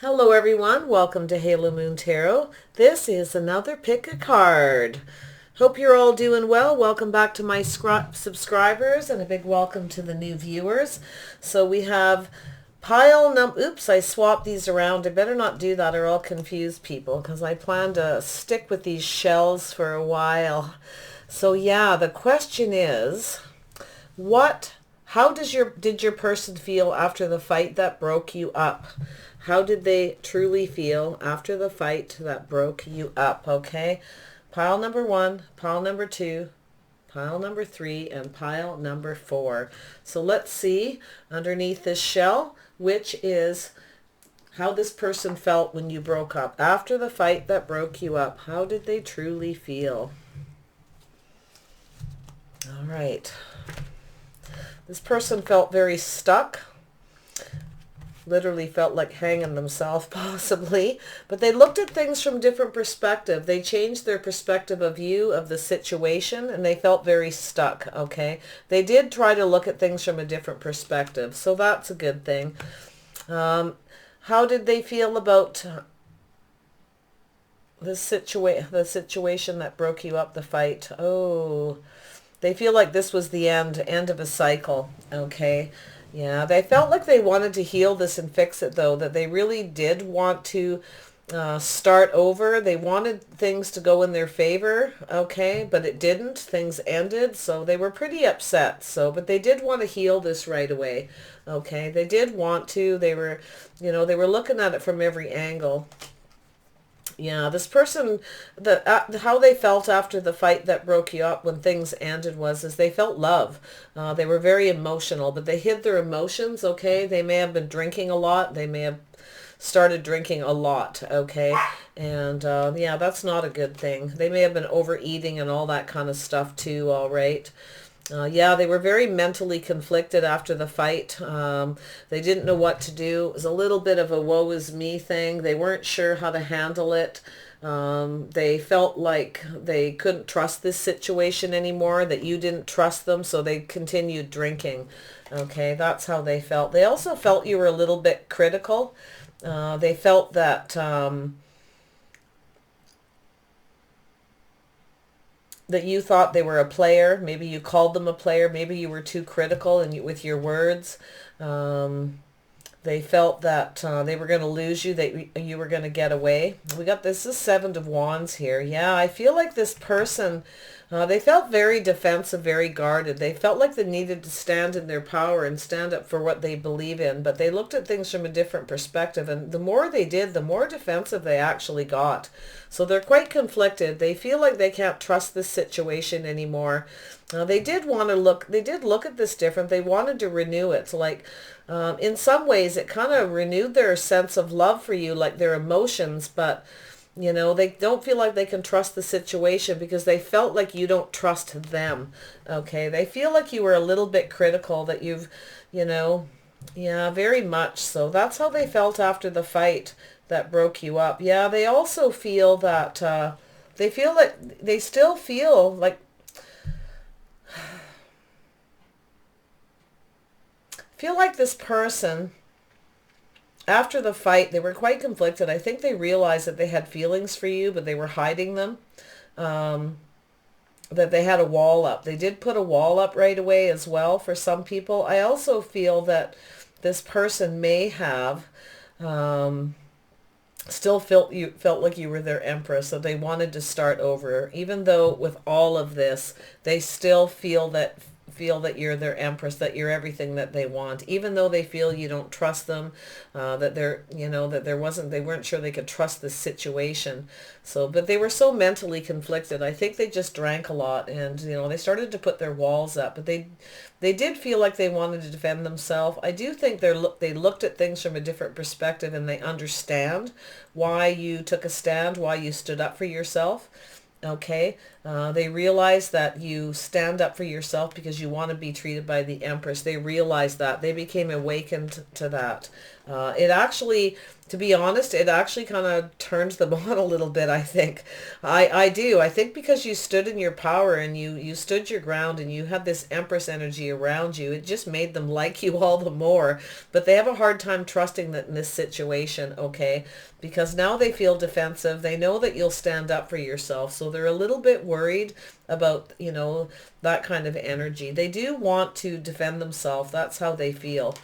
Hello everyone, welcome to Halo Moon Tarot. This is another pick a card. Hope you're all doing well. Welcome back to my subscribers and a big welcome to the new viewers. So we have oops, I swapped these around. I better not do that or I'll confuse people because I plan to stick with these shells for a while. So yeah, the question is, did your person feel after the fight that broke you up? How did they truly feel after the fight that broke you up? Okay. Pile number 1, pile number 2, pile number 3, and pile number 4. So let's see underneath this shell, which is how this person felt when you broke up. After the fight that broke you up, how did they truly feel? All right. This person felt very stuck. Literally felt like hanging themselves possibly, but they looked at things from different perspective. They changed their perspective of you, of the situation, and they felt very stuck. Okay, they did try to look at things from a different perspective, so that's a good thing. How did they feel about the situation that broke you up, the fight? Oh, they feel like this was the end of a cycle. Okay. Yeah, they felt like they wanted to heal this and fix it, though, that they really did want to start over. They wanted things to go in their favor, okay, but it didn't. Things ended, so they were pretty upset. But they did want to heal this right away, okay. They did want to. They were looking at it from every angle. Yeah, this person, how they felt after the fight that broke you up when things ended is they felt love. They were very emotional, but they hid their emotions, okay? They may have been drinking a lot. They may have started drinking a lot, okay? And yeah, that's not a good thing. They may have been overeating and all that kind of stuff too, all right? Yeah, they were very mentally conflicted after the fight. They didn't know what to do. It was a little bit of a woe is me thing. They weren't sure how to handle it. They felt like they couldn't trust this situation anymore, that you didn't trust them, so they continued drinking. Okay, that's how they felt. They also felt you were a little bit critical. They felt that you thought they were a player. Maybe you called them a player. Maybe you were too critical with your words. They felt that they were going to lose you, that you were going to get away. This is Seven of Wands here. Yeah, I feel like this person, they felt very defensive, very guarded. They felt like they needed to stand in their power and stand up for what they believe in, but they looked at things from a different perspective, and the more they did, the more defensive they actually got. So they're quite conflicted. They feel like they can't trust this situation anymore. They did look at this different. They wanted to renew it. So in some ways, it kind of renewed their sense of love for you, like their emotions, but they don't feel like they can trust the situation because they felt like you don't trust them. Okay. They feel like you were a little bit critical, that yeah, very much so. That's how they felt after the fight that broke you up. Yeah, they also feel that, they still feel like, this person, after the fight, they were quite conflicted. I think they realized that they had feelings for you, but they were hiding them. That they had a wall up. They did put a wall up right away as well for some people. I also feel that this person may have still felt like you were their empress, so they wanted to start over. Even though with all of this, they still feel that you're their empress, that you're everything that they want, even though they feel you don't trust them, that they weren't sure they could trust this situation. But they were so mentally conflicted. I think they just drank a lot, and they started to put their walls up, but they did feel like they wanted to defend themselves. I do think they looked at things from a different perspective, and they understand why you took a stand, why you stood up for yourself. Okay. They realize that you stand up for yourself because you want to be treated by the Empress. They realize that. They became awakened to that. It actually, to be honest, it actually kind of turns them on a little bit, I think. I do. I think because you stood in your power and you stood your ground and you had this Empress energy around you, it just made them like you all the more. But they have a hard time trusting that in this situation, okay? Because now they feel defensive. They know that you'll stand up for yourself. So they're a little bit worried about, that kind of energy. They do want to defend themselves. That's how they feel.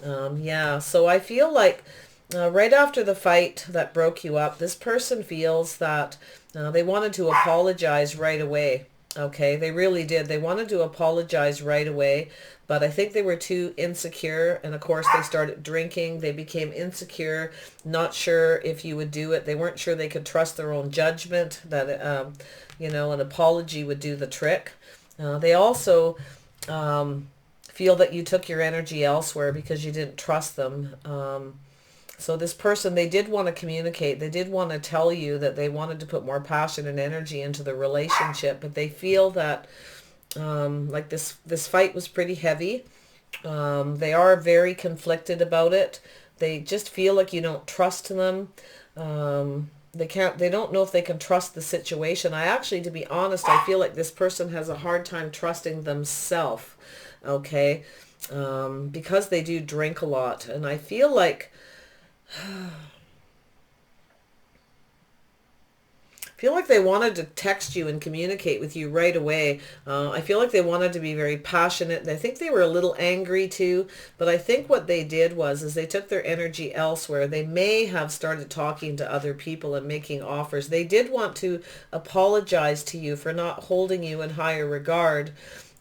Yeah, so I feel like right after the fight that broke you up, this person feels that they wanted to apologize right away. Okay, they really did. They wanted to apologize right away, but I think they were too insecure. And of course, they started drinking. They became insecure, not sure if you would do it. They weren't sure they could trust their own judgment, that, an apology would do the trick. They also feel that you took your energy elsewhere because you didn't trust them. So this person, they did want to communicate. They did want to tell you that they wanted to put more passion and energy into the relationship, but they feel that like this fight was pretty heavy. They are very conflicted about it. They just feel like you don't trust them. They don't know if they can trust the situation. To be honest, I feel like this person has a hard time trusting themselves, okay? Because they do drink a lot. And I feel like they wanted to text you and communicate with you right away. I feel like they wanted to be very passionate. I think they were a little angry too, but I think what they did is they took their energy elsewhere. They may have started talking to other people and making offers. They did want to apologize to you for not holding you in higher regard,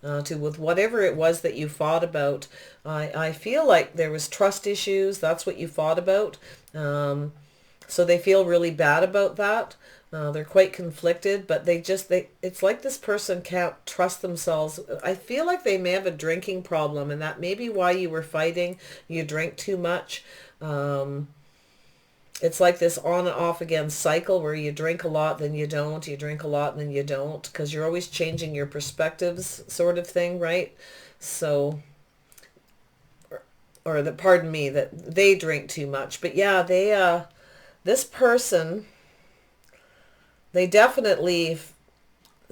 with whatever it was that you fought about. I feel like there was trust issues. That's what you fought about. So they feel really bad about that. They're quite conflicted, but it's like this person can't trust themselves. I feel like they may have a drinking problem, and that may be why you were fighting. You drink too much. It's like this on and off again cycle where you drink a lot, then you don't. You drink a lot, then you don't, because you're always changing your perspectives, sort of thing, right? So, pardon me, that they drink too much. But yeah, this person, they definitely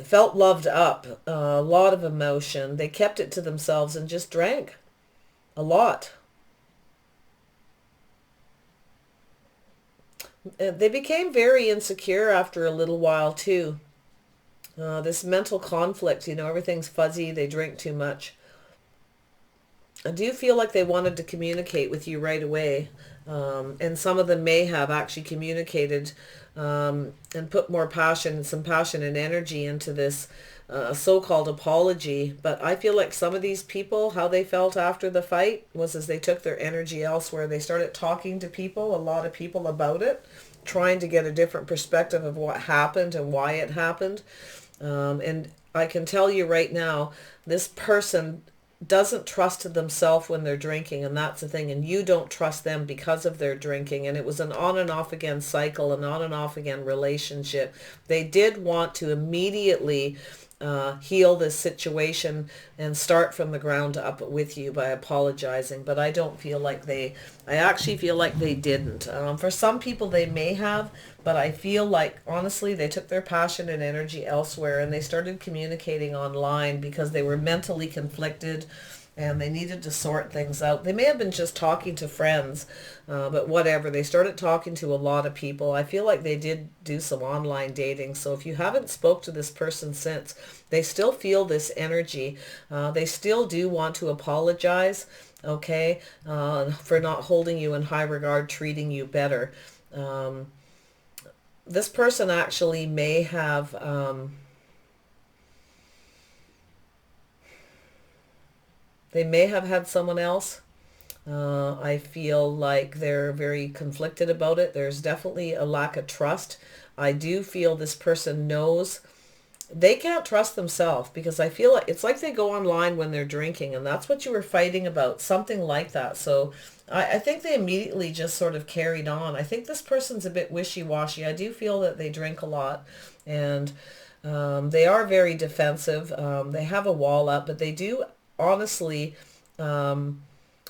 felt loved up, a lot of emotion. They kept it to themselves and just drank a lot. They became very insecure after a little while too. This mental conflict, everything's fuzzy. They drink too much. I do feel like they wanted to communicate with you right away. And some of them may have actually communicated and put more some passion and energy into this so-called apology. But I feel like some of these people, how they felt after the fight was as they took their energy elsewhere. They started talking to a lot of people about it, trying to get a different perspective of what happened and why it happened. And I can tell you right now, this person doesn't trust themselves when they're drinking, and that's the thing, and you don't trust them because of their drinking. And it was an on and off again cycle, an on and off again relationship. They did want to immediately heal this situation and start from the ground up with you by apologizing, but I actually feel like they didn't. For some people they may have, but I feel like honestly they took their passion and energy elsewhere, and they started communicating online because they were mentally conflicted and they needed to sort things out. They may have been just talking to friends, but whatever. They started talking to a lot of people. I feel like they did do some online dating. So if you haven't spoke to this person since, they still feel this energy. They still do want to apologize, okay, for not holding you in high regard, treating you better. This person actually may have... they may have had someone else. I feel like they're very conflicted about it. There's definitely a lack of trust. I do feel this person knows they can't trust themselves, because I feel like it's like they go online when they're drinking, and that's what you were fighting about, something like that. So I think they immediately just sort of carried on. I think this person's a bit wishy-washy. I do feel that they drink a lot, and They are very defensive. They have a wall up, but they do honestly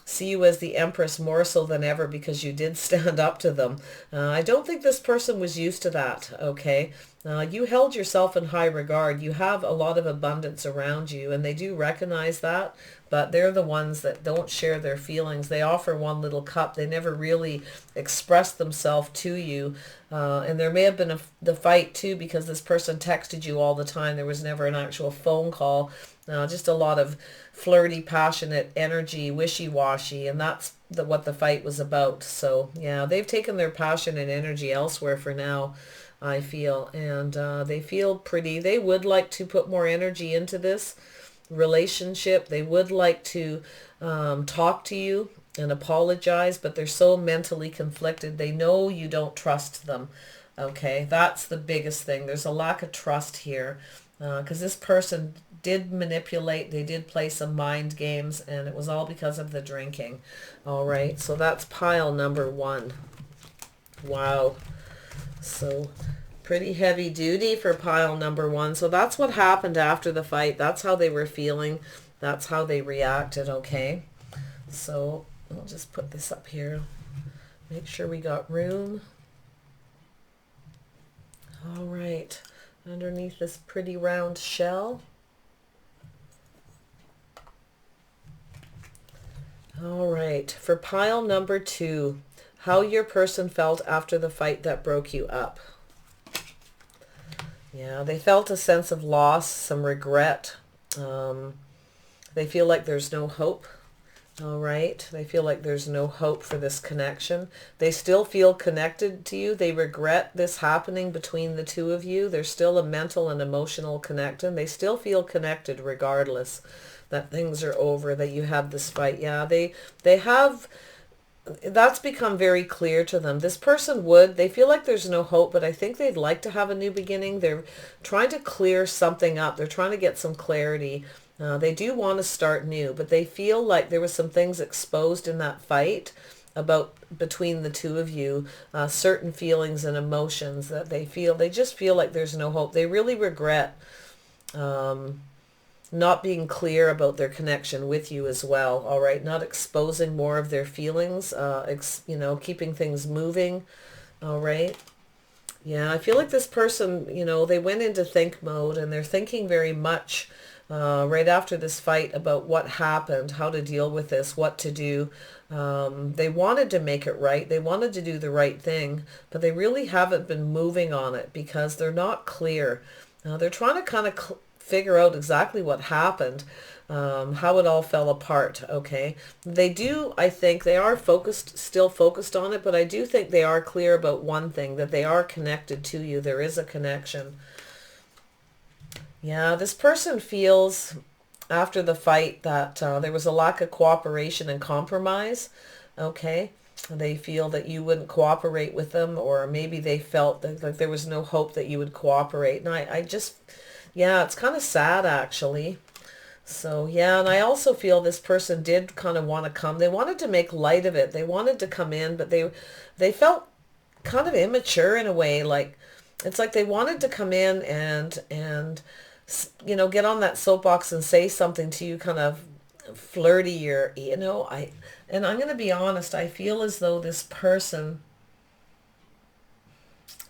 see you as the Empress more so than ever because you did stand up to them. I don't think this person was used to that, okay? You held yourself in high regard. You have a lot of abundance around you, and they do recognize that, but they're the ones that don't share their feelings. They offer one little cup. They never really express themselves to you. And there may have been the fight too because this person texted you all the time. There was never an actual phone call. Just a lot of flirty, passionate energy, wishy-washy, and that's what the fight was about. So yeah, they've taken their passion and energy elsewhere for now, I feel, and they feel pretty. They would like to put more energy into this relationship. They would like to talk to you and apologize, but they're so mentally conflicted. They know you don't trust them. Okay, that's the biggest thing. There's a lack of trust here because this person did manipulate. They did play some mind games, and it was all because of the drinking. All right, so that's pile number 1. Wow. So pretty heavy duty for pile number 1. So that's what happened after the fight. That's how they were feeling. That's how they reacted, okay? So I'll just put this up here. Make sure we got room. All right. Underneath this pretty round shell. All right. For pile number 2, how your person felt after the fight that broke you up. Yeah, they felt a sense of loss, some regret. They feel like there's no hope. All right. They feel like there's no hope for this connection. They still feel connected to you. They regret this happening between the two of you. There's still a mental and emotional connection. They still feel connected regardless that things are over, that you had this fight. Yeah, they have, that's become very clear to them. This person they feel like there's no hope, but I think they'd like to have a new beginning. They're trying to clear something up. They're trying to get some clarity. They do want to start new, but they feel like there was some things exposed in that fight between the two of you, certain feelings and emotions that they just feel like there's no hope. They really regret not being clear about their connection with you as well. All right. Not exposing more of their feelings, keeping things moving. All right. Yeah. I feel like this person, they went into think mode and they're thinking very much right after this fight about what happened, how to deal with this, what to do. They wanted to make it right. They wanted to do the right thing, but they really haven't been moving on it because they're not clear. They're trying to kind of figure out exactly what happened, how it all fell apart, okay? I think they are still focused on it, but I do think they are clear about one thing, that they are connected to you. There is a connection. Yeah, this person feels after the fight that there was a lack of cooperation and compromise, okay? They feel that you wouldn't cooperate with them, or maybe they felt that like there was no hope that you would cooperate. And yeah, it's kind of sad actually. So yeah, and I also feel this person did kind of want to come. They wanted to make light of it. They wanted to come in, but they felt kind of immature in a way. Like it's like they wanted to come in and get on that soapbox and say something to you, kind of flirty, or and I'm going to be honest, I feel as though this person,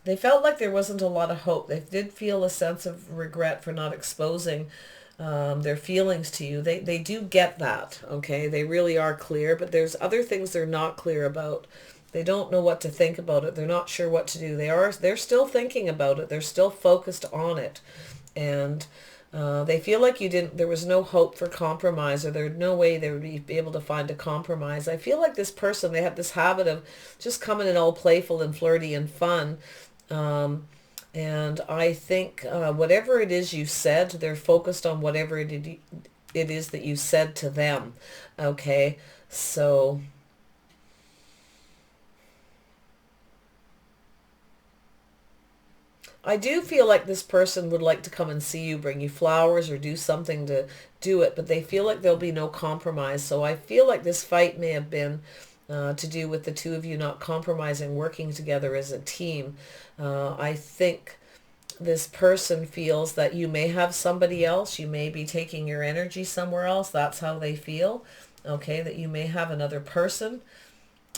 they felt like there wasn't a lot of hope. They did feel a sense of regret for not exposing their feelings to you. They do get that, okay? They really are clear, but there's other things they're not clear about. They don't know what to think about it. They're not sure what to do. They're still thinking about it. They're still focused on it. And they feel like there was no hope for compromise, or there's no way they would be able to find a compromise. I feel like this person, they have this habit of just coming in all playful and flirty and fun. And I think whatever it is you said, they're focused on whatever it is that you said to them. Okay, so I do feel like this person would like to come and see you, bring you flowers, or do something to do it, but they feel like there'll be no compromise. So I feel like this fight may have been to do with the two of you not compromising, working together as a team. I think this person feels that you may have somebody else. You may be taking your energy somewhere else. That's how they feel. Okay, that you may have another person.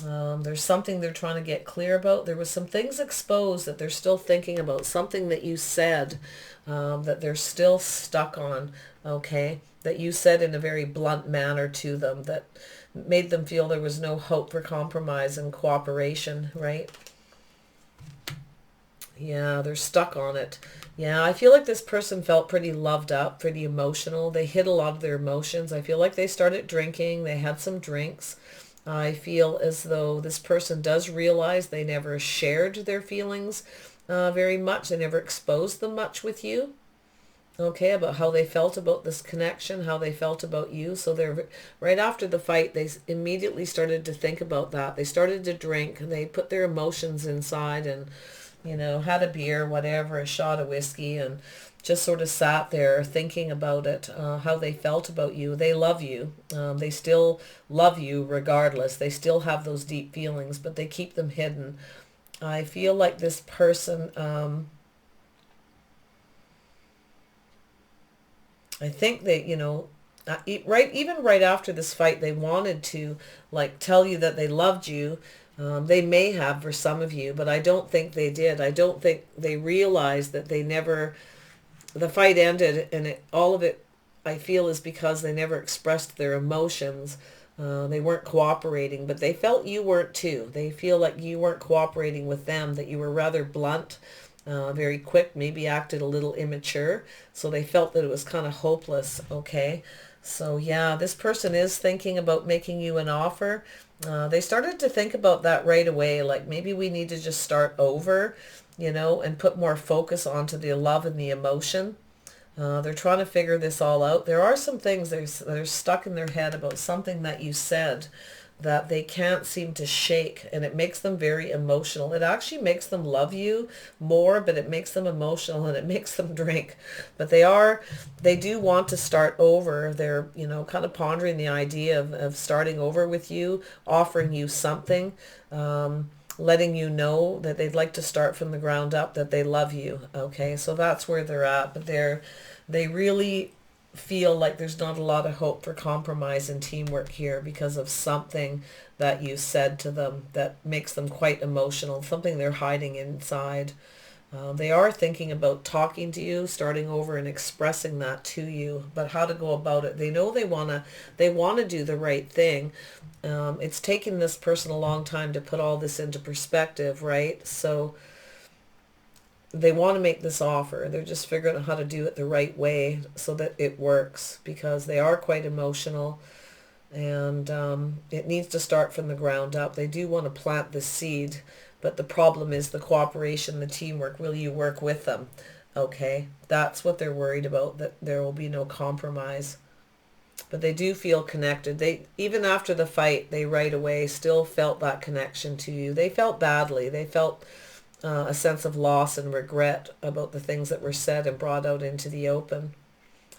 There's something they're trying to get clear about. There was some things exposed that they're still thinking about. Something that you said that they're still stuck on. Okay, that you said in a very blunt manner to them that made them feel there was no hope for compromise and cooperation, right? Yeah, they're stuck on it. Yeah, I feel like this person felt pretty loved up, pretty emotional. They hid a lot of their emotions. I feel like they started drinking. They had some drinks. I feel as though this person does realize they never shared their feelings very much. They never exposed them much with you. Okay, about how they felt about this connection, how they felt about you. So they're right after the fight, they immediately started to think about that. They started to drink and they put their emotions inside and, you know, had a beer, whatever, a shot of whiskey, and just sort of sat there thinking about it, how they felt about you. They love you. They still love you regardless. They still have those deep feelings, but they keep them hidden. I feel like this person, I think they, you know, even right after this fight, they wanted to like tell you that they loved you. They may have for some of you, but I don't think they did. I don't think they realized that they never, the fight ended and all of it, I feel, is because they never expressed their emotions. They weren't cooperating, but they felt you weren't too. They feel like you weren't cooperating with them, that you were rather blunt, very quick, maybe acted a little immature. So they felt that it was kind of hopeless. Okay. So yeah, this person is thinking about making you an offer. They started to think about that right away. Like maybe we need to just start over, you know, and put more focus onto the love and the emotion. They're trying to figure this all out. There are some things that are stuck in their head about something that you said that they can't seem to shake, and it makes them very emotional. It actually makes them love you more, but it makes them emotional and it makes them drink. But they do want to start over. They're, you know, kind of pondering the idea of starting over with you, offering you something, letting you know that they'd like to start from the ground up, that they love you. Okay, so that's where they're at, but they really feel like there's not a lot of hope for compromise and teamwork here because of something that you said to them that makes them quite emotional, something they're hiding inside. They are thinking about talking to you, starting over and expressing that to you, but how to go about it. They know they want to do the right thing. It's taken this person a long time to put all this into perspective, right? So they want to make this offer. They're just figuring out how to do it the right way so that it works, because they are quite emotional, and it needs to start from the ground up. They do want to plant the seed, but the problem is the cooperation, the teamwork. Will you work with them? Okay, that's what they're worried about, that there will be no compromise. But they do feel connected. They, even after the fight, they right away still felt that connection to you. They felt badly. They felt a sense of loss and regret about the things that were said and brought out into the open.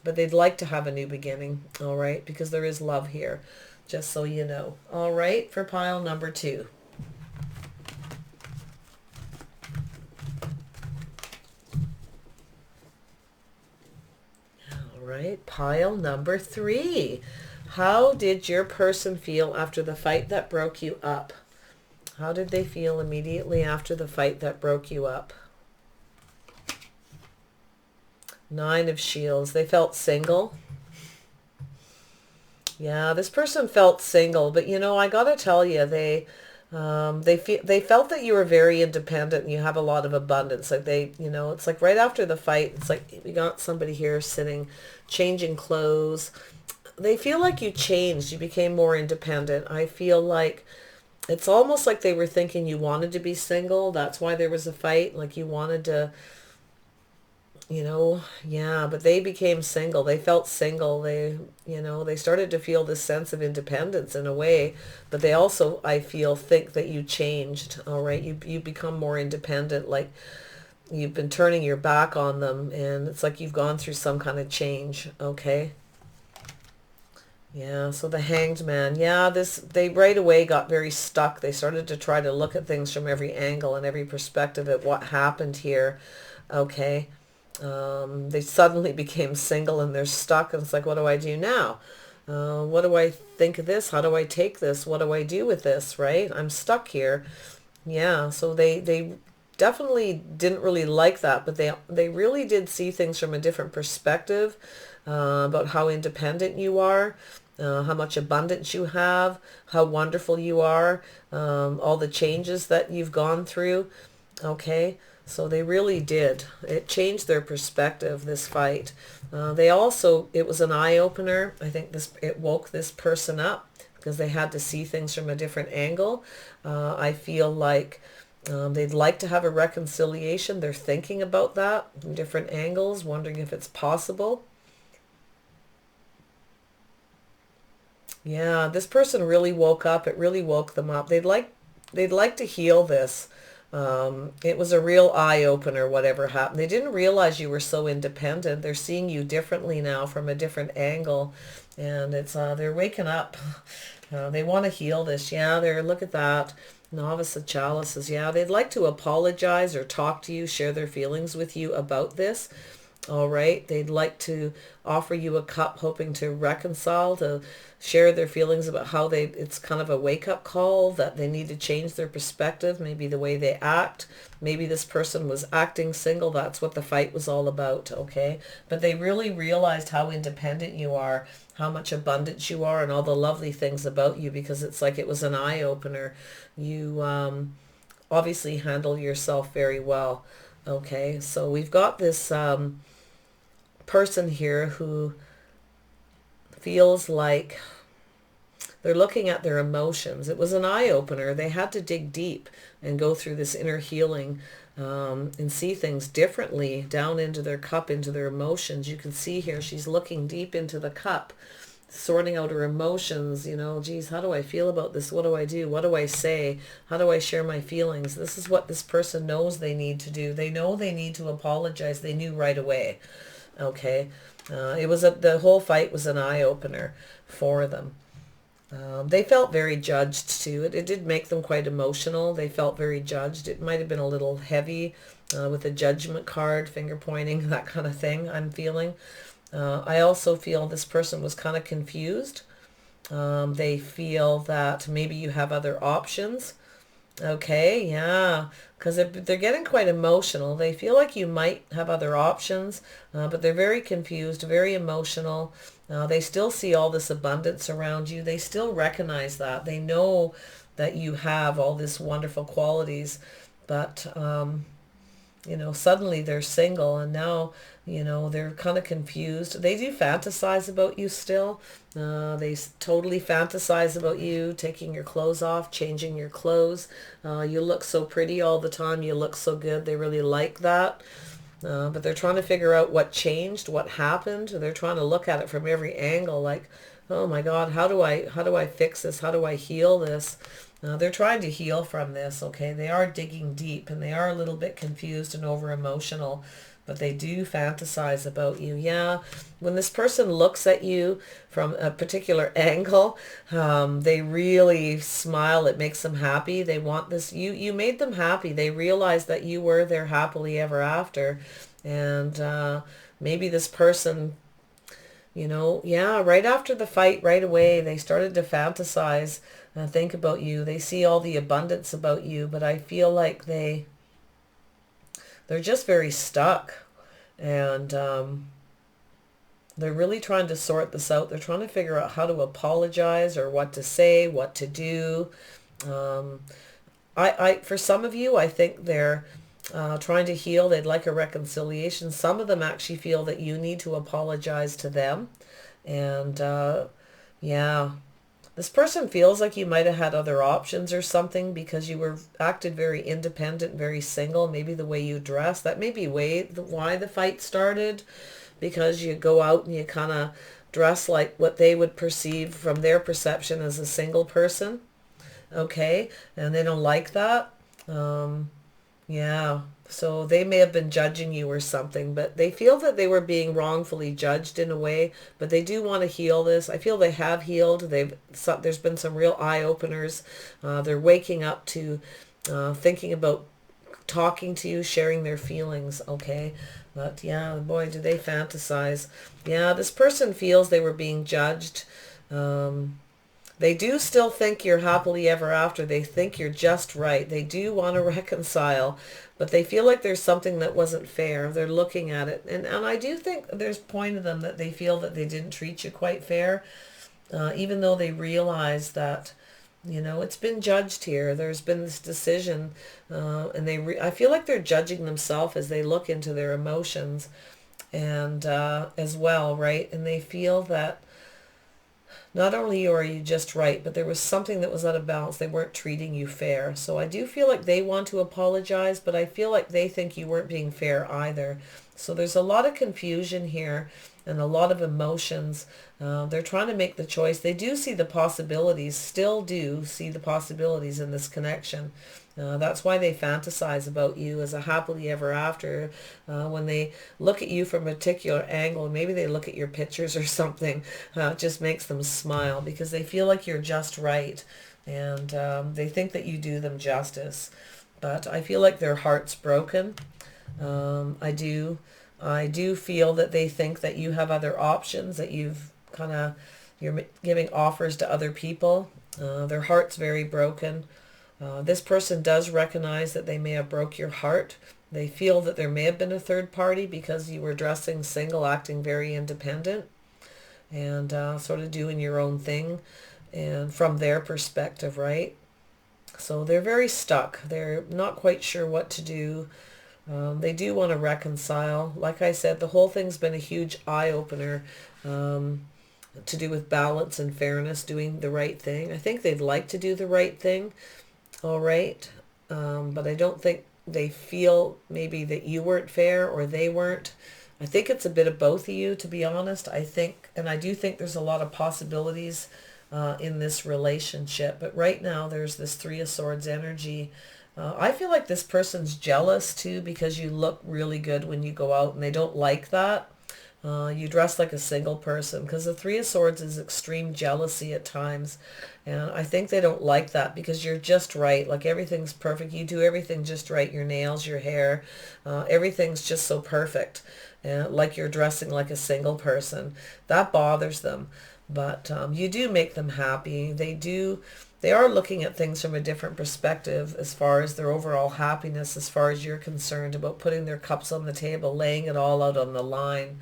But they'd like to have a new beginning, all right, because there is love here, just so you know. All right, for pile number 2. All right, pile number 3. How did your person feel after the fight that broke you up? How did they feel immediately after the fight that broke you up? 9 of Shields. They felt single. Yeah, this person felt single, but you know, I gotta tell you, they felt that you were very independent and you have a lot of abundance. Like they, you know, it's like right after the fight, it's like we got somebody here sitting, changing clothes. They feel like you changed. You became more independent. I feel like it's almost like they were thinking you wanted to be single. That's why there was a fight. Like you wanted to, you know, yeah, but they became single. They felt single. They, you know, they started to feel this sense of independence in a way, but they also, I feel, think that you changed. All right. You become more independent. Like you've been turning your back on them, and it's like you've gone through some kind of change. Okay. Yeah, so the Hanged Man. Yeah, they right away got very stuck. They started to try to look at things from every angle and every perspective at what happened here. Okay. They suddenly became single and they're stuck, and it's like, what do I do now? What do I think of this? How do I take this? What do I do with this, right? I'm stuck here. Yeah, so they definitely didn't really like that, but they really did see things from a different perspective, about how independent you are, how much abundance you have, how wonderful you are, all the changes that you've gone through. Okay, so they really did. It changed their perspective, this fight. They also, it was an eye-opener. I think it woke this person up because they had to see things from a different angle. I feel like they'd like to have a reconciliation. They're thinking about that from different angles, wondering if it's possible. Yeah, this person really woke up. It really woke them up. They'd like to heal this. It was a real eye opener, whatever happened. They didn't realize you were so independent. They're seeing you differently now from a different angle, and they're waking up. They want to heal this. Yeah, look at that. Novice of Chalices. Yeah, they'd like to apologize or talk to you, share their feelings with you about this. All right. They'd like to offer you a cup, hoping to reconcile, to share their feelings about how it's kind of a wake-up call, that they need to change their perspective, maybe the way they act. Maybe this person was acting single. That's what the fight was all about, okay? But they really realized how independent you are, how much abundance you are, and all the lovely things about you, because it's like it was an eye-opener. You obviously handle yourself very well, okay? So we've got this person here who feels like they're looking at their emotions. It was an eye-opener. They had to dig deep and go through this inner healing, and see things differently down into their cup, into their emotions. You can see here she's looking deep into the cup, sorting out her emotions. Geez, how do I feel about this? What do I do? What do I say? How do I share my feelings? This is what this person knows they need to do. They know they need to apologize. They knew right away. Okay. The whole fight was an eye-opener for them. They felt very judged too. It did make them quite emotional. They felt very judged. It might have been a little heavy, with a judgment card, finger pointing, that kind of thing, I'm feeling. I also feel this person was kind of confused. They feel that maybe you have other options. Okay, yeah, because they're getting quite emotional. They feel like you might have other options, but they're very confused, very emotional. They still see all this abundance around you. They still recognize that. They know that you have all these wonderful qualities, but suddenly they're single, and now, they're kind of confused. They do fantasize about you still. They totally fantasize about you taking your clothes off, changing your clothes. You look so pretty all the time. You look so good. They really like that. But they're trying to figure out what changed, what happened. They're trying to look at it from every angle, like, oh my God, how do I fix this? How do I heal this? They're trying to heal from this, okay? They are digging deep, and they are a little bit confused and over emotional, but they do fantasize about you. Yeah, when this person looks at you from a particular angle, they really smile. It makes them happy. They want this. You made them happy. They realize that you were their happily ever after. And maybe this person, yeah, right after the fight, right away, they started to fantasize and think about you. They see all the abundance about you, but I feel like they're just very stuck, and they're really trying to sort this out. They're trying to figure out how to apologize, or what to say, what to do. For some of you, I think they're trying to heal. They'd like a reconciliation. Some of them actually feel that you need to apologize to them. And yeah, this person feels like you might have had other options or something, because you were acted very independent, very single. Maybe the way you dress, that may be why the fight started, because you go out and you kind of dress like what they would perceive from their perception as a single person. Okay, and they don't like that. Yeah. So they may have been judging you or something, but they feel that they were being wrongfully judged in a way, but they do want to heal this. I feel they have healed. There's been some real eye openers. They're waking up to thinking about talking to you, sharing their feelings, okay? But yeah, boy, do they fantasize. Yeah, this person feels they were being judged. They do still think you're happily ever after. They think you're just right. They do want to reconcile, but they feel like there's something that wasn't fair. They're looking at it. And I do think there's a point of them that they feel that they didn't treat you quite fair, even though they realize that, it's been judged here. There's been this decision, and I feel like they're judging themselves as they look into their emotions and as well, right? And they feel that not only are you just right, but there was something that was out of balance. They weren't treating you fair. So I do feel like they want to apologize, but I feel like they think you weren't being fair either. So there's a lot of confusion here and a lot of emotions. They're trying to make the choice. They do see the possibilities, still do see the possibilities in this connection. That's why they fantasize about you as a happily ever after. When they look at you from a particular angle, maybe they look at your pictures or something, it just makes them smile because they feel like you're just right. And they think that you do them justice. But I feel like their heart's broken. I do feel that they think that you have other options, that you're giving offers to other people. Their heart's very broken. This person does recognize that they may have broke your heart. They feel that there may have been a third party because you were dressing single, acting very independent, and sort of doing your own thing, and from their perspective, right? So they're very stuck. They're not quite sure what to do. They do want to reconcile. Like I said, the whole thing's been a huge eye-opener to do with balance and fairness, doing the right thing. I think they'd like to do the right thing, all right, but I don't think they feel maybe that you weren't fair or they weren't. I think it's a bit of both of you, to be honest. I do think there's a lot of possibilities in this relationship, but right now there's this Three of Swords energy. I feel like this person's jealous too because you look really good when you go out and they don't like that. You dress like a single person because the Three of Swords is extreme jealousy at times. And I think they don't like that because you're just right. Like everything's perfect. You do everything just right. Your nails, your hair, everything's just so perfect. Like you're dressing like a single person. That bothers them. But you do make them happy. They are looking at things from a different perspective as far as their overall happiness, as far as you're concerned, about putting their cups on the table, laying it all out on the line.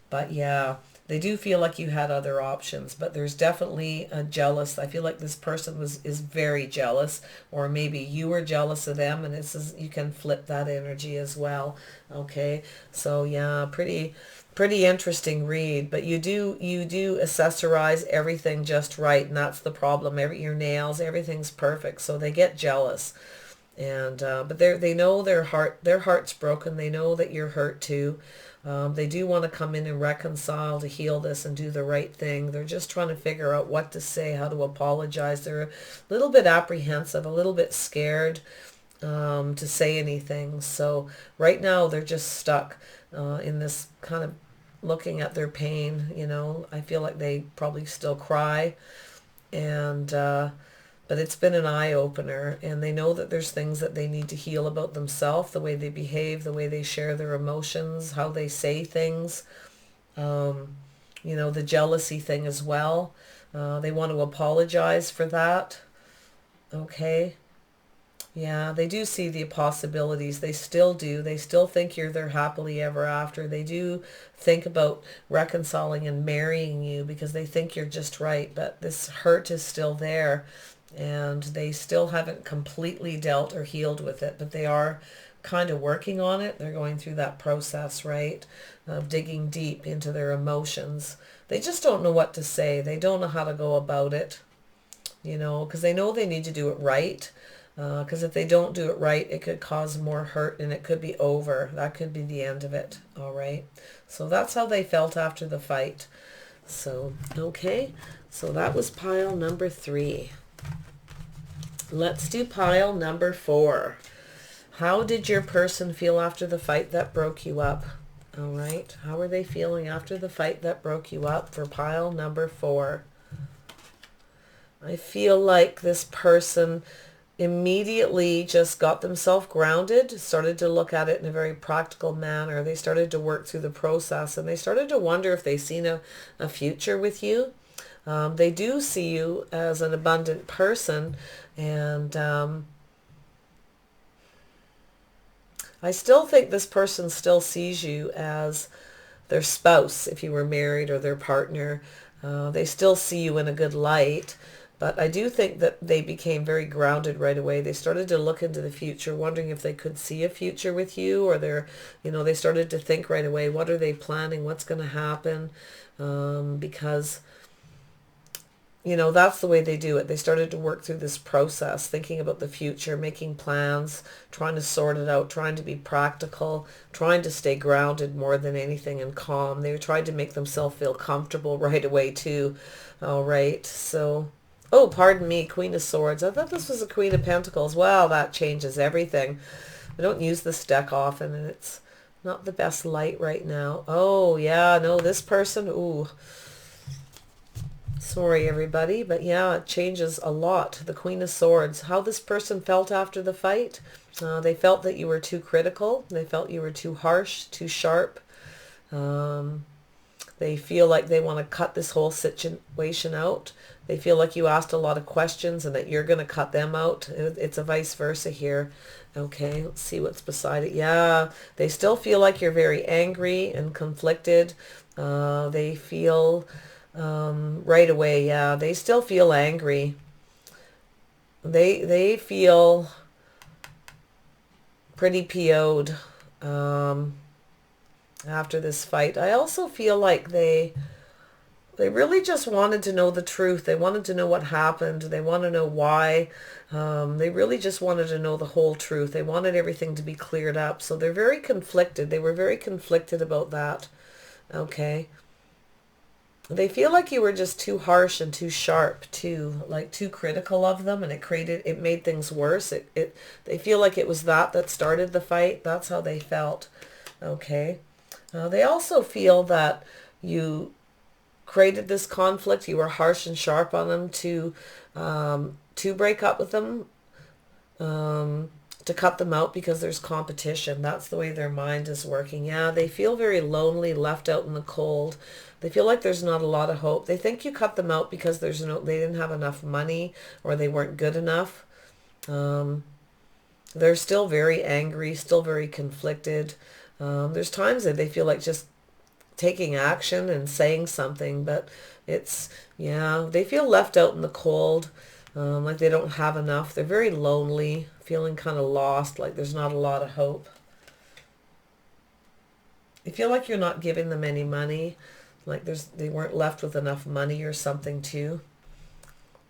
But yeah, they do feel like you had other options, but there's definitely a jealous. I feel like this person is very jealous, or maybe you were jealous of them, and you can flip that energy as well. Okay, so yeah, pretty interesting read, but you do accessorize everything just right, and that's the problem. Your nails, everything's perfect, so they get jealous. And but they know their heart's broken. They know that you're hurt too. They do want to come in and reconcile, to heal this and do the right thing. They're just trying to figure out what to say, how to apologize. They're a little bit apprehensive, a little bit scared to say anything. So right now they're just stuck in this kind of looking at their pain. I feel like they probably still cry, and but it's been an eye-opener, and they know that there's things that they need to heal about themselves, the way they behave, the way they share their emotions, how they say things, the jealousy thing as well. They want to apologize for that. Okay. Yeah, they do see the possibilities. They still do. They still think you're their happily ever after. They do think about reconciling and marrying you because they think you're just right, but this hurt is still there. And they still haven't completely dealt or healed with it, but they are kind of working on it. They're going through that process, right, of digging deep into their emotions. They just don't know what to say. They don't know how to go about it, because they know they need to do it right. Because if they don't do it right, it could cause more hurt and it could be over. That could be the end of it, all right? So that's how they felt after the fight. So, okay, so that was pile number 3. Let's do pile number 4. How did your person feel after the fight that broke you up? All right. How are they feeling after the fight that broke you up for pile number 4? I feel like this person immediately just got themselves grounded, started to look at it in a very practical manner. They started to work through the process, and they started to wonder if they seen a future with you. They do see you as an abundant person, and I still think this person still sees you as their spouse, if you were married, or their partner. They still see you in a good light, but I do think that they became very grounded right away. They started to look into the future, wondering if they could see a future with you, or they started to think right away, what are they planning? What's going to happen? Because that's the way they do it. They started to work through this process, thinking about the future, making plans, trying to sort it out, trying to be practical, trying to stay grounded more than anything and calm. They tried to make themselves feel comfortable right away too. All right. So, oh, pardon me, Queen of Swords. I thought this was a Queen of Pentacles. Well, that changes everything. I don't use this deck often, and it's not the best light right now. Oh, yeah, no, this person, ooh. Sorry, everybody, but yeah, it changes a lot. The Queen of Swords. How this person felt after the fight. They felt that you were too critical. They felt you were too harsh, too sharp. They feel like they want to cut this whole situation out. They feel like you asked a lot of questions and that you're going to cut them out. It's a vice versa here. Okay, let's see what's beside it. Yeah, they still feel like you're very angry and conflicted. They feel... right away, yeah, they still feel angry. They feel pretty PO'd after this fight. I also feel like they really just wanted to know the truth. They wanted to know what happened. They want to know why. They really just wanted to know the whole truth. They wanted everything to be cleared up. So they're very conflicted. They were very conflicted about that. Okay. They feel like you were just too harsh and too sharp, too critical of them, and it made things worse. They feel like it was that started the fight. That's how they felt. Okay. They also feel that you created this conflict. You were harsh and sharp on them to break up with them, to cut them out because there's competition. That's the way their mind is working. Yeah, they feel very lonely, left out in the cold. They feel like there's not a lot of hope. They think you cut them out because they didn't have enough money, or they weren't good enough. They're still very angry, still very conflicted. There's times that they feel like just taking action and saying something, but they feel left out in the cold, like they don't have enough. They're very lonely, feeling kind of lost, like there's not a lot of hope. They feel like you're not giving them any money, like they weren't left with enough money or something too.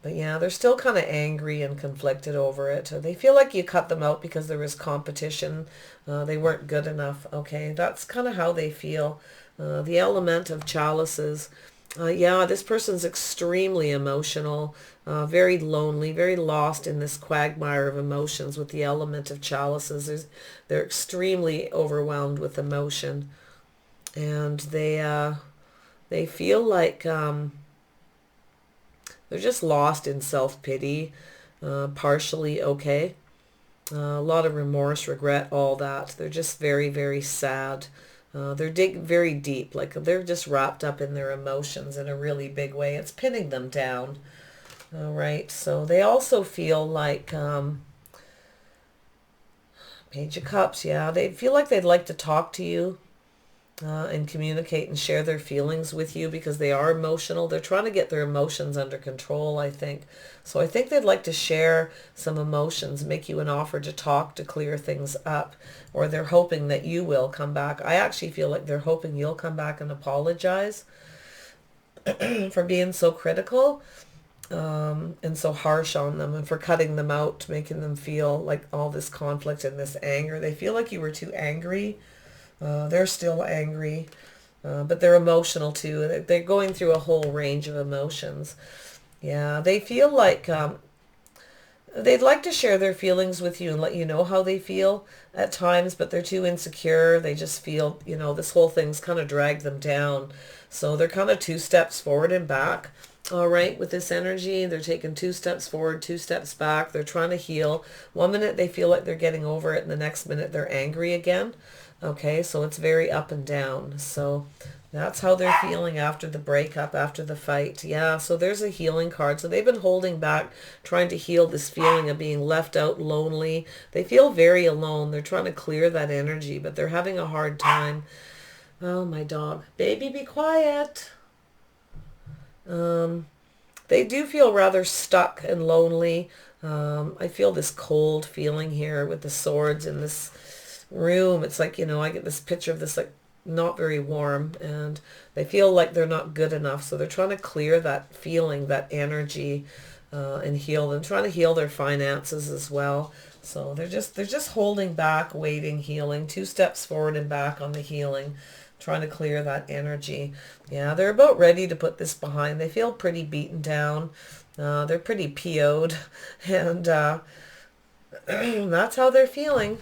But yeah, they're still kind of angry and conflicted over it. They feel like you cut them out because there was competition. They weren't good enough. Okay, that's kind of how they feel. The element of chalices. Yeah, this person's extremely emotional, very lonely, very lost in this quagmire of emotions with the element of chalices. They're extremely overwhelmed with emotion. And they feel like they're just lost in self-pity, partially, okay. A lot of remorse, regret, all that. They're just very, very sad. They're very deep, like they're just wrapped up in their emotions in a really big way. It's pinning them down. All right, so they also feel like Page of Cups, yeah. They feel like they'd like to talk to you and communicate and share their feelings with you because they are emotional. They're trying to get their emotions under control, I think. So I think they'd like to share some emotions, make you an offer to talk, to clear things up, or they're hoping that you will come back. I actually feel like they're hoping you'll come back and apologize for being so critical and so harsh on them, and for cutting them out, making them feel like all this conflict and this anger. They feel like you were too angry. They're still angry, but they're emotional too. They're going through a whole range of emotions. Yeah, they feel like they'd like to share their feelings with you and let you know how they feel at times, but they're too insecure. They just feel, this whole thing's kind of dragged them down. So they're kind of 2 steps forward and back. All right, with this energy, they're taking 2 steps forward, 2 steps back. They're trying to heal. One minute they feel like they're getting over it, and the next minute they're angry again. Okay, so it's very up and down. So that's how they're feeling after the breakup, after the fight. Yeah, so there's a healing card. So they've been holding back, trying to heal this feeling of being left out, lonely. They feel very alone. They're trying to clear that energy, but they're having a hard time. Oh, my dog. Baby, be quiet. They do feel rather stuck and lonely. I feel this cold feeling here with the swords in this room. It's like, I get this picture of this like not very warm, and they feel like they're not good enough. So they're trying to clear that feeling, that energy, and heal them, trying to heal their finances as well. So they're just holding back, waiting, healing, 2 steps forward and back on the healing, trying to clear that energy. Yeah, they're about ready to put this behind. They feel pretty beaten down. They're pretty PO'd, and that's how they're feeling.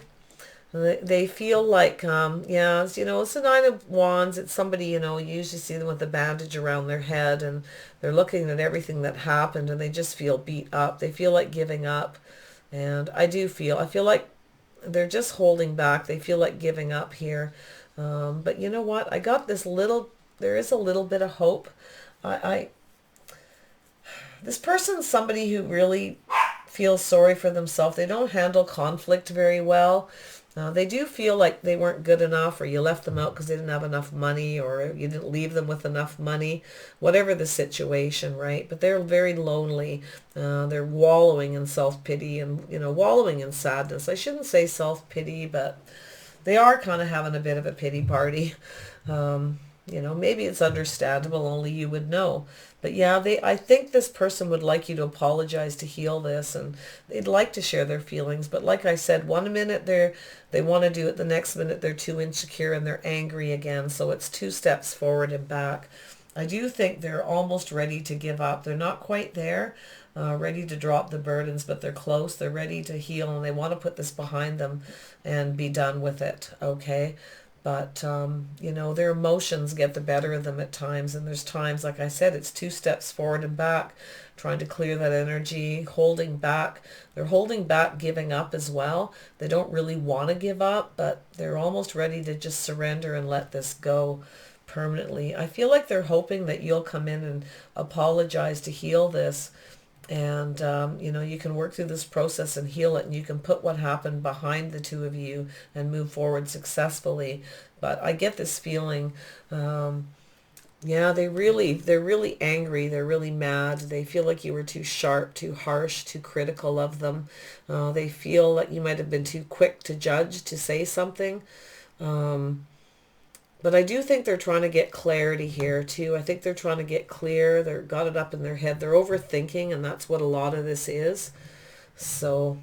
They feel like, it's the Nine of Wands. It's somebody, you usually see them with a bandage around their head, and they're looking at everything that happened, and they just feel beat up. They feel like giving up. And I feel like they're just holding back. They feel like giving up here. But you know what? I got there is a little bit of hope. This person's somebody who really feels sorry for themselves. They don't handle conflict very well. They do feel like they weren't good enough, or you left them out because they didn't have enough money, or you didn't leave them with enough money, whatever the situation, right? But they're very lonely. They're wallowing in self-pity and, wallowing in sadness. I shouldn't say self-pity, but they are kind of having a bit of a pity party. Maybe it's understandable, only you would know. But yeah, I think this person would like you to apologize to heal this, and they'd like to share their feelings. But like I said, one minute they want to do it, the next minute they're too insecure and they're angry again. So it's 2 steps forward and back. I do think they're almost ready to give up. They're not quite there, ready to drop the burdens, but they're close. They're ready to heal, and they want to put this behind them and be done with it, okay? But, their emotions get the better of them at times. And there's times, like I said, it's 2 steps forward and back, trying to clear that energy, holding back. They're holding back, giving up as well. They don't really want to give up, but they're almost ready to just surrender and let this go permanently. I feel like they're hoping that you'll come in and apologize to heal this. And, you can work through this process and heal it, and you can put what happened behind the two of you and move forward successfully. But I get this feeling, they're really angry. They're really mad. They feel like you were too sharp, too harsh, too critical of them. They feel like you might have been too quick to judge, to say something. But I do think they're trying to get clarity here too. I think they're trying to get clear. They've got it up in their head. They're overthinking, and that's what a lot of this is. So,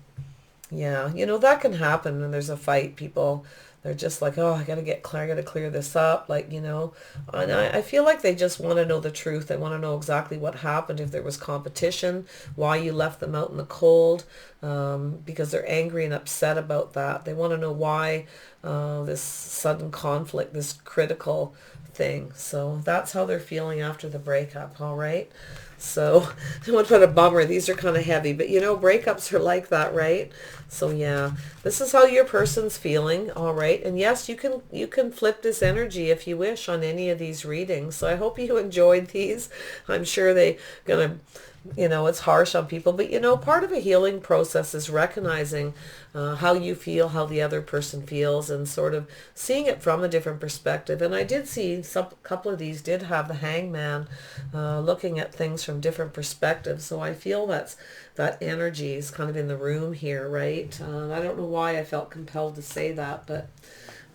yeah, that can happen when there's a fight. People, they're just like, oh, I got to clear this up. Like, and I feel like they just want to know the truth. They want to know exactly what happened, if there was competition, why you left them out in the cold, because they're angry and upset about that. They want to know why this sudden conflict, this critical thing. So that's how they're feeling after the breakup, all right? So, what a bummer. These are kind of heavy, but breakups are like that, right? So yeah, this is how your person's feeling, all right? And yes, you can flip this energy if you wish on any of these readings. So I hope you enjoyed these. I'm sure they're gonna, it's harsh on people, but part of a healing process is recognizing how you feel, how the other person feels, and sort of seeing it from a different perspective. And I did see a couple of these did have the hangman, looking at things from different perspectives. So I feel that energy is kind of in the room here, right? I don't know why I felt compelled to say that, but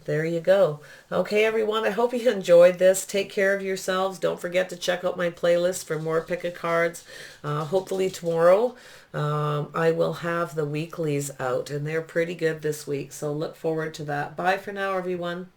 there you go. Okay, everyone, I hope you enjoyed this. Take care of yourselves. Don't forget to check out my playlist for more pick-a-cards. Hopefully tomorrow I will have the weeklies out, and they're pretty good this week, so look forward to that. Bye for now, everyone.